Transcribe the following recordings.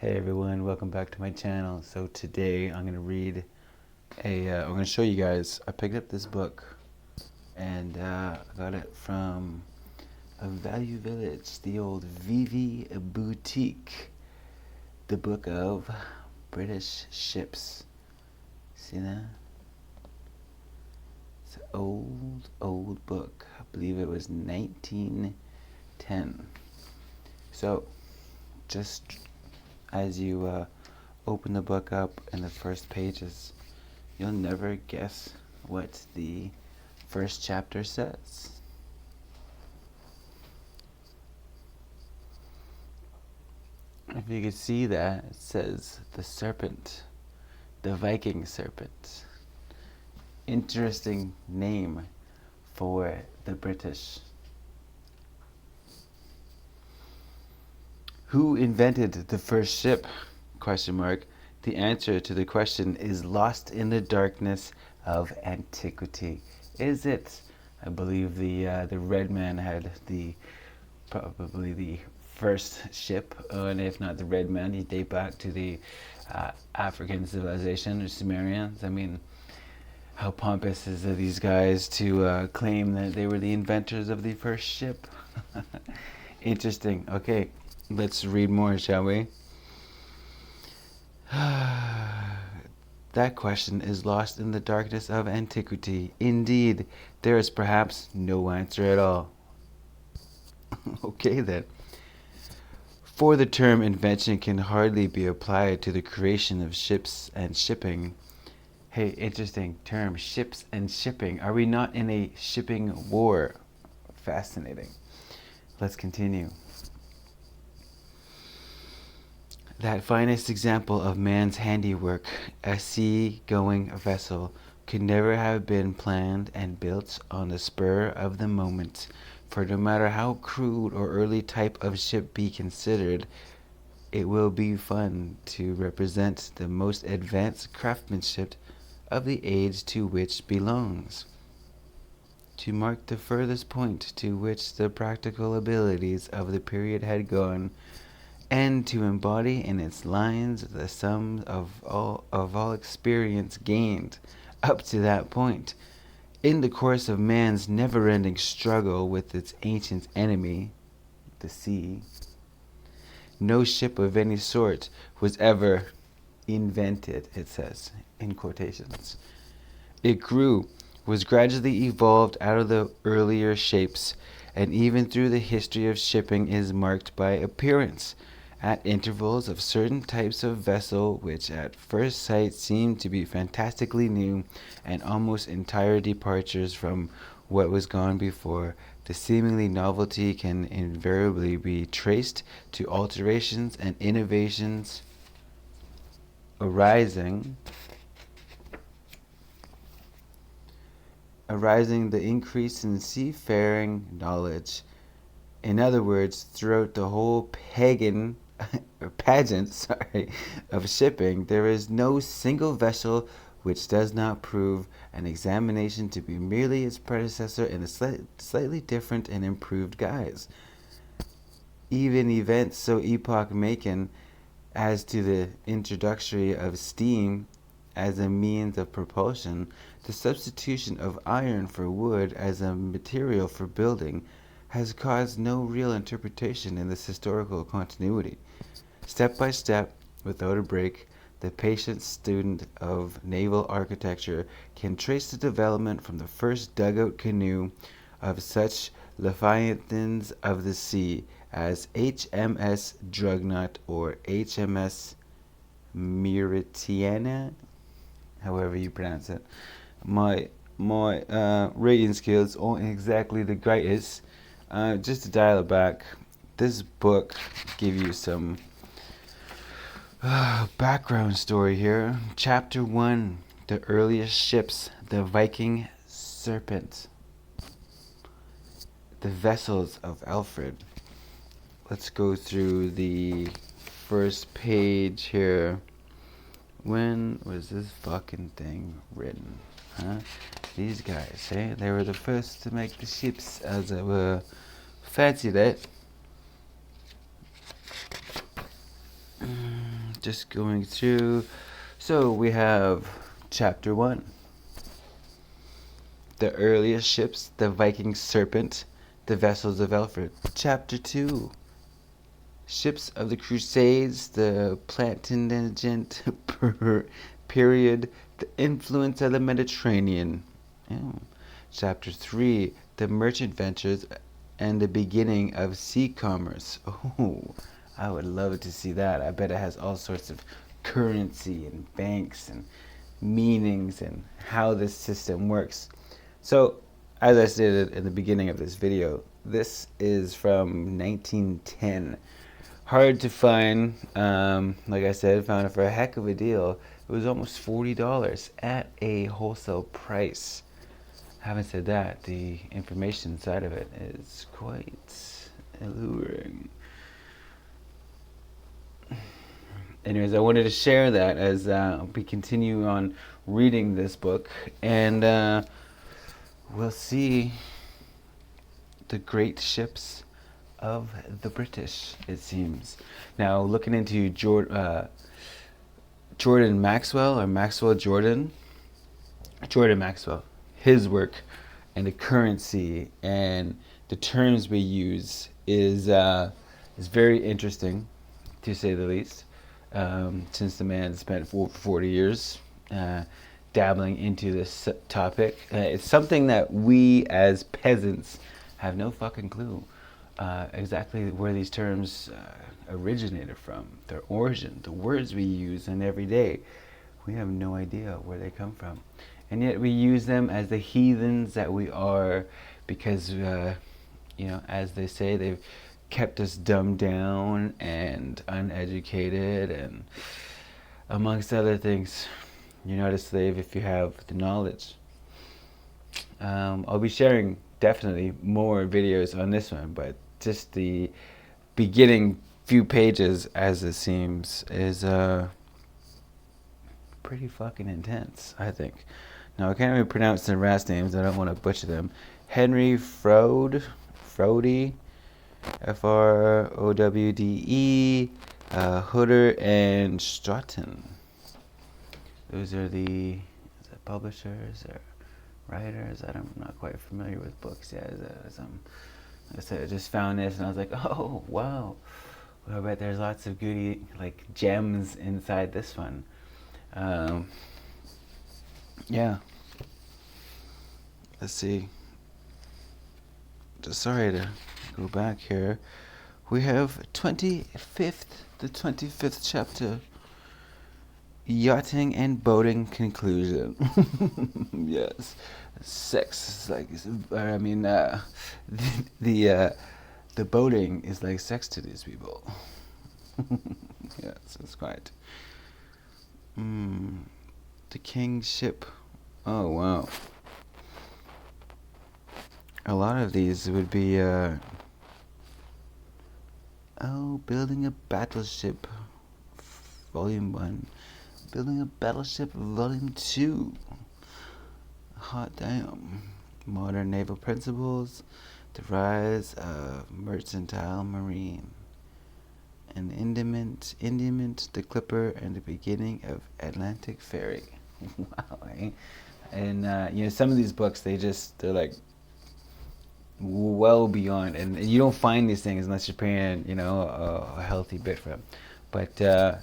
Hey everyone, welcome back to my channel. So today I'm going to read I'm going to show you guys, I picked up this book and I got it from a Value Village, the old Vivi Boutique, the book of British ships. See that? It's an old book. I believe it was 1910. So just as you open the book up in the first pages, you'll never guess what the first chapter says. If you can see that, it says the Serpent, the Viking Serpent. Interesting name for the British. Who invented the first ship? Question mark. The answer to the question is lost in the darkness of antiquity. Is it? I believe the red man had probably the first ship, and if not the red man, you date back to the African civilization or Sumerians. I mean, how pompous is of these guys to claim that they were the inventors of the first ship? Interesting. Okay, let's read more, shall we? That question is lost in the darkness of antiquity. Indeed, there is perhaps no answer at all. Okay then. For the term invention can hardly be applied to the creation of ships and shipping. Hey, interesting term, ships and shipping. Are we not in a shipping war? Fascinating. Let's continue. That finest example of man's handiwork, a sea-going vessel, could never have been planned and built on the spur of the moment, for no matter how crude or early type of ship be considered, it will be fun to represent the most advanced craftsmanship of the age to which belongs, to mark the furthest point to which the practical abilities of the period had gone, and to embody in its lines the sum of all experience gained up to that point, in the course of man's never-ending struggle with its ancient enemy, the sea. No ship of any sort was ever invented, it says, in quotations. It grew, was gradually evolved out of the earlier shapes, and even through the history of shipping is marked by appearance, at intervals, of certain types of vessel which at first sight seem to be fantastically new and almost entire departures from what was gone before. The seemingly novelty can invariably be traced to alterations and innovations arising the increase in seafaring knowledge. In other words, throughout the whole pageant of shipping, there is no single vessel which does not prove an examination to be merely its predecessor in a slightly different and improved guise. Even events so epoch-making as to the introduction of steam as a means of propulsion, the substitution of iron for wood as a material for building, has caused no real interpretation in this historical continuity. Step by step, without a break, the patient student of naval architecture can trace the development from the first dugout canoe of such leviathans of the sea as HMS Dreadnought or HMS Mauretania, however you pronounce it. My rating skills aren't exactly the greatest. Just to dial it back, this book gives you some background story here. Chapter 1, the earliest ships, the Viking Serpent, the vessels of Alfred. Let's go through the first page here. When was this fucking thing written? Huh? These guys, eh? They were the first to make the ships, as it were. Fancy that. Just going through. So we have chapter 1. The earliest ships, the Viking Serpent, the vessels of Alfred. Chapter 2. Ships of the Crusades, the Plantagenet period, the influence of the Mediterranean. Oh. Chapter 3. The merchant ventures and the beginning of sea commerce. Oh, I would love to see that. I bet it has all sorts of currency and banks and meanings and how this system works. So, as I stated in the beginning of this video, this is from 1910. Hard to find. Like I said, found it for a heck of a deal. It was almost $40 at a wholesale price. Having said that, the information side of it is quite alluring. Anyways, I wanted to share that as we continue on reading this book, and we'll see the great ships of the British, it seems. Now, looking into Jordan Maxwell, or Maxwell Jordan Maxwell, his work and the currency and the terms we use is very interesting, to say the least. Since the man spent 40 years dabbling into this topic, it's something that we as peasants have no fucking clue exactly where these terms originated from, their origin, the words we use in every day. We have no idea where they come from. And yet we use them as the heathens that we are, because, as they say, they've kept us dumbed down and uneducated, and amongst other things. You're not a slave if you have the knowledge. I'll be sharing definitely more videos on this one, but just the beginning few pages, as it seems, is pretty fucking intense, I think. Now, I can't really pronounce the last names. I don't want to butcher them. Henry Frode, Frowde, Hooder, and Stratton. Those are the publishers or writers. I'm not quite familiar with books yet. Like I said, I just found this and I was like, oh, wow. Well, I bet there's lots of goody, like, gems inside this one. Yeah. Let's see. Just sorry to go back here. We have the 25th chapter. Yachting and boating conclusion. Yes. Sex is like, I mean, the boating is like sex to these people. Yes, it's quite. The king's ship. Oh, wow. A lot of these would be, building a battleship, Volume 1. Building a battleship, Volume 2. Hot damn. Modern naval principles, the rise of mercantile marine, and Indiament, the Clipper, and the beginning of Atlantic Ferry. Wow, eh? And some of these books, they're like well beyond, and you don't find these things unless you're paying, a healthy bit for them. But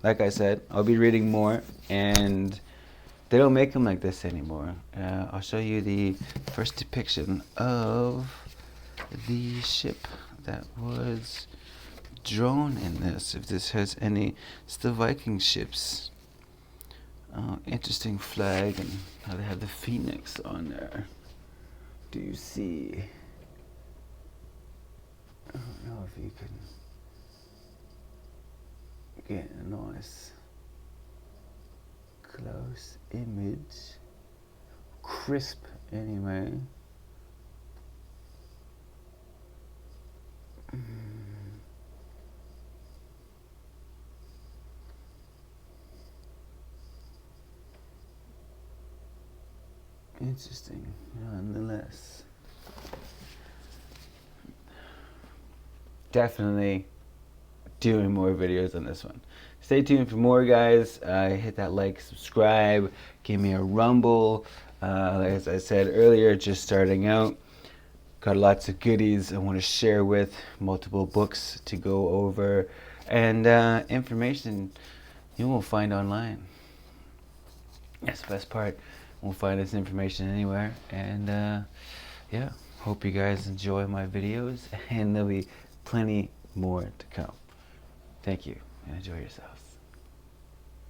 like I said, I'll be reading more, and they don't make them like this anymore. I'll show you the first depiction of the ship that was drawn in this, if this has any. It's the Viking ships. Interesting flag, and how they have the phoenix on there. Do you see? I don't know if you can get a nice close image. Crisp, anyway. Interesting, nonetheless. Definitely doing more videos on this one. Stay tuned for more, guys. Hit that like, subscribe, give me a rumble. As I said earlier, just starting out. Got lots of goodies I want to share with, multiple books to go over, and information you won't find online. That's the best part. Won't find this information anywhere. And yeah, hope you guys enjoy my videos, and there'll be plenty more to come. Thank you, and enjoy yourselves.